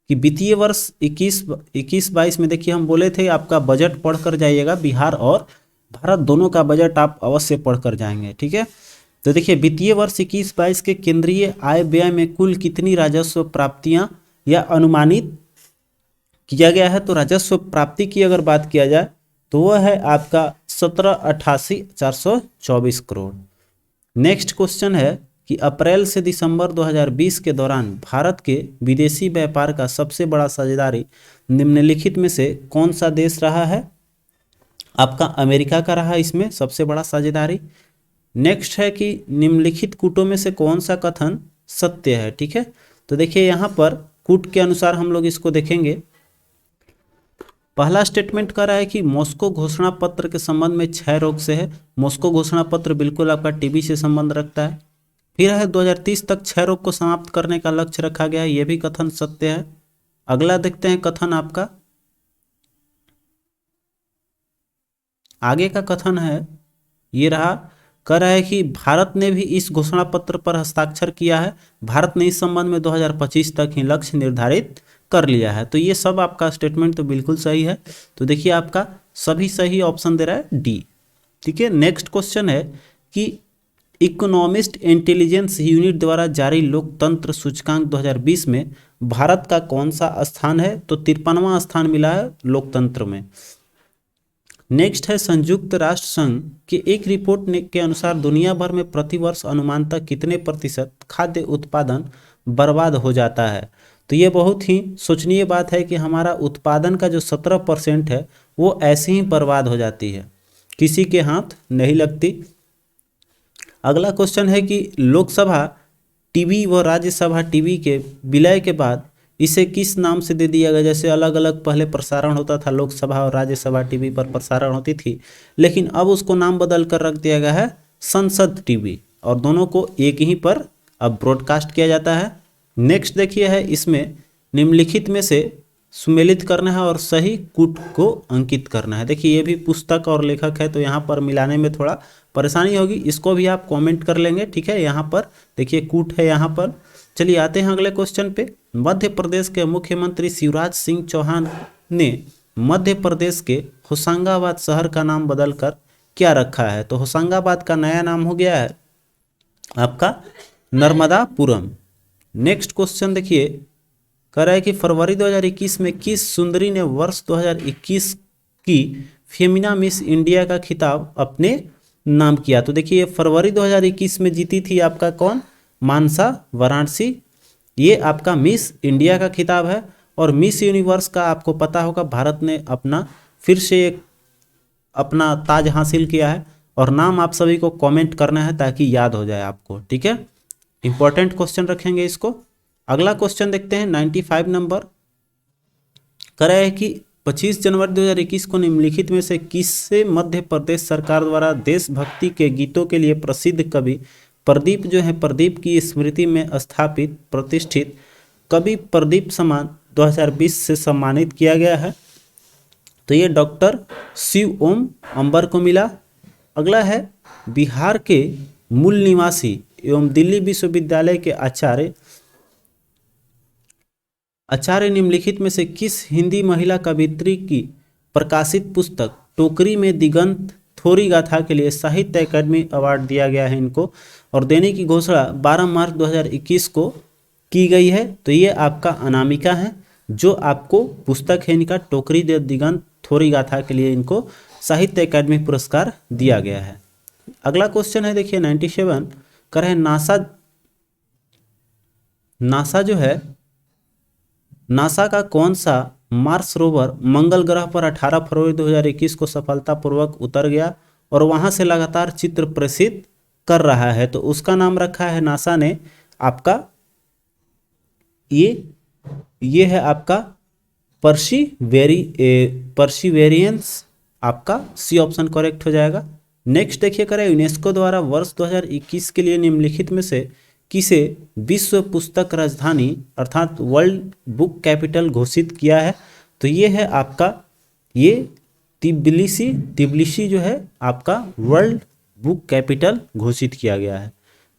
कि वित्तीय वर्ष 21-22 में देखिए हम बोले थे आपका बजट पढ़कर जाइएगा, बिहार और भारत दोनों का बजट आप अवश्य पढ़कर जाएंगे, ठीक है। तो देखिए वित्तीय वर्ष 21-22 के केंद्रीय आय व्यय में कुल कितनी राजस्व प्राप्तियां या अनुमानित किया गया है? तो राजस्व प्राप्ति की अगर बात किया जाए तो वह है आपका 17,88,424 करोड़। नेक्स्ट क्वेश्चन है कि अप्रैल से दिसंबर 2020 के दौरान भारत के विदेशी व्यापार का सबसे बड़ा साझेदारी निम्नलिखित में से कौन सा देश रहा है? आपका अमेरिका का रहा इसमें सबसे बड़ा साझेदारी। नेक्स्ट है कि निम्नलिखित कूटों में से कौन सा कथन सत्य है, ठीक है। तो देखिए यहाँ पर कूट के अनुसार हम लोग इसको देखेंगे। पहला स्टेटमेंट कर रहा है कि मॉस्को घोषणा पत्र के संबंध में क्षय रोग से है। मॉस्को घोषणा पत्र बिल्कुल आपका टीबी से संबंध रखता है। फिर है 2030 तक क्षय रोग को समाप्त करने का लक्ष्य रखा गया है, यह भी कथन सत्य है। अगला देखते हैं कथन आपका। आगे का कथन है, ये रहा, कह रहा है कि भारत ने भी इस घोषणा पत्र पर हस्ताक्षर किया है। भारत ने इस संबंध में 2025 तक ही लक्ष्य निर्धारित कर लिया है। तो ये सब आपका स्टेटमेंट तो बिल्कुल सही है। तो देखिए आपका सभी सही ऑप्शन दे रहा है डी। ठीक है, नेक्स्ट क्वेश्चन है कि इकोनॉमिस्ट इंटेलिजेंस यूनिट द्वारा जारी लोकतंत्र सूचकांक 2020 में भारत का कौन सा स्थान है? तो 53वां स्थान मिला है लोकतंत्र में। नेक्स्ट है, संयुक्त राष्ट्र संघ की एक रिपोर्ट के अनुसार दुनिया भर में प्रतिवर्ष अनुमानतः कितने प्रतिशत खाद्य उत्पादन बर्बाद हो जाता है? तो ये बहुत ही सोचनीय बात है कि हमारा उत्पादन का जो 17% है वो ऐसे ही बर्बाद हो जाती है, किसी के हाथ नहीं लगती। अगला क्वेश्चन है कि लोकसभा टीवी व राज्यसभा टीवी के विलय के बाद इसे किस नाम से दे दिया गया? जैसे अलग अलग पहले प्रसारण होता था, लोकसभा और राज्यसभा टीवी पर प्रसारण होती थी, लेकिन अब उसको नाम बदल कर रख दिया गया है संसद टीवी, और दोनों को एक ही पर अब ब्रॉडकास्ट किया जाता है। नेक्स्ट देखिए है, इसमें निम्नलिखित में से सुमेलित करना है और सही कूट को अंकित करना है। देखिए ये भी पुस्तक और लेखक है, तो यहाँ पर मिलाने में थोड़ा परेशानी होगी, इसको भी आप कमेंट कर लेंगे। ठीक है, यहाँ पर देखिए कूट है यहाँ पर। चलिए आते हैं अगले क्वेश्चन पे। मध्य प्रदेश के मुख्यमंत्री शिवराज सिंह चौहान ने मध्य प्रदेश के होशंगाबाद शहर का नाम बदलकर क्या रखा है? तो होशंगाबाद का नया नाम हो गया है आपका नर्मदापुरम। नेक्स्ट क्वेश्चन देखिए, कह रहा है कि फरवरी 2021 में किस सुंदरी ने वर्ष 2021 की फेमिना मिस इंडिया का खिताब अपने नाम किया? तो देखिए फरवरी 2021 में जीती थी आपका कौन? मानसा वाराणसी। ये आपका मिस इंडिया का खिताब है। और मिस यूनिवर्स का आपको पता होगा, भारत ने अपना फिर से एक अपना ताज हासिल किया है। और नाम आप सभी को कमेंट करना है ताकि याद हो जाए आपको। ठीक है, इंपॉर्टेंट क्वेश्चन रखेंगे इसको। अगला क्वेश्चन देखते हैं 95 नंबर। कह रहा है कि 25 जनवरी 2021 को निम्नलिखित में से किससे मध्य प्रदेश सरकार द्वारा देशभक्ति के गीतों के लिए प्रसिद्ध कवि प्रदीप जो है प्रदीप की स्मृति में स्थापित प्रतिष्ठित कवि प्रदीप सम्मान 2020 से सम्मानित किया गया है? तो ये डॉक्टर शिव ओम अंबर को मिला। अगला है, बिहार के मूल निवासी एवं दिल्ली विश्वविद्यालय के आचार्य निम्नलिखित में से किस हिंदी महिला कवियत्री की प्रकाशित पुस्तक टोकरी में दिगंत थोरी गाथा के लिए साहित्य अकादमी अवार्ड दिया गया है इनको, और देने की घोषणा 12 मार्च 2021 को की गई है? तो ये आपका अनामिका है, जो आपको पुस्तक है इनका टोकरी दे दिगंत थोरी गाथा के लिए इनको साहित्य अकादमी पुरस्कार दिया गया है। अगला क्वेश्चन है देखिए 97, कर है नासा जो है, नासा का कौन सा मार्स रोवर मंगल ग्रह पर 18 फरवरी 2021 को सफलतापूर्वक उतर गया और वहां से लगातार चित्र प्रेषित कर रहा है? तो उसका नाम रखा है नासा ने आपका ये है आपका परसिवेरियंस, आपका सी ऑप्शन करेक्ट हो जाएगा। नेक्स्ट देखिए करें, यूनेस्को द्वारा वर्ष 2021 के लिए निम्नलिखित में से किसे विश्व पुस्तक राजधानी अर्थात वर्ल्ड बुक कैपिटल घोषित किया है? तो ये है आपका ये तिब्लिसी जो है आपका वर्ल्ड बुक कैपिटल घोषित किया गया है।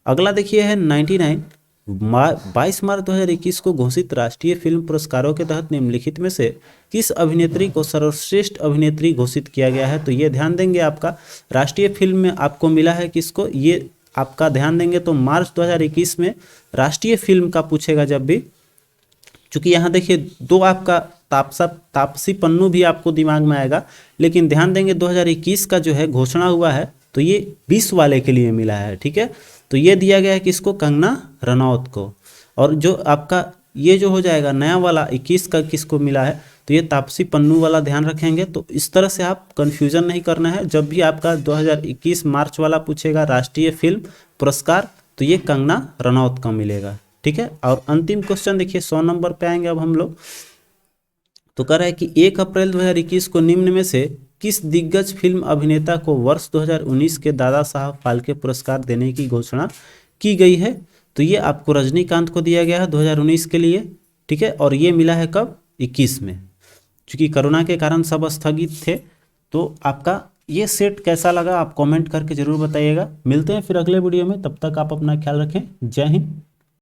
अगला देखिए है 99, 22 मार्च 2021 को घोषित राष्ट्रीय फिल्म पुरस्कारों के तहत निम्नलिखित में से किस अभिनेत्री को सर्वश्रेष्ठ अभिनेत्री घोषित किया गया है? तो ये ध्यान देंगे, आपका राष्ट्रीय फिल्म में आपको मिला है किसको, ये आपका ध्यान देंगे तो मार्च 2021 में राष्ट्रीय फिल्म का पूछेगा जब भी, चूंकि यहाँ देखिए दो आपका तापसी पन्नू भी आपको दिमाग में आएगा, लेकिन ध्यान देंगे 2021 का जो है घोषणा हुआ है तो ये 20 वाले के लिए मिला है। ठीक है, तो ये दिया गया है किसको? कंगना रनौत को। और जो आपका ये जो हो जाएगा नया वाला 21 का किसको मिला है? तो ये तापसी पन्नू वाला ध्यान रखेंगे। तो इस तरह से आप कंफ्यूजन नहीं करना है, जब भी आपका 2021 मार्च वाला पूछेगा राष्ट्रीय फिल्म पुरस्कार तो ये कंगना रनौत का मिलेगा। ठीक है, और अंतिम क्वेश्चन देखिए 100 नंबर पे आएंगे अब हम लोग। तो कह रहा है कि 1 अप्रैल 2021 को निम्न में से किस दिग्गज फिल्म अभिनेता को वर्ष 2019 के दादा साहब फाल्के पुरस्कार देने की घोषणा की गई है? तो ये आपको रजनीकांत को दिया गया है 2019 के लिए। ठीक है, और ये मिला है कब? 2021 में, क्योंकि कोरोना के कारण सब स्थगित थे। तो आपका ये सेट कैसा लगा आप कमेंट करके ज़रूर बताइएगा। मिलते हैं फिर अगले वीडियो में, तब तक आप अपना ख्याल रखें। जय हिंद।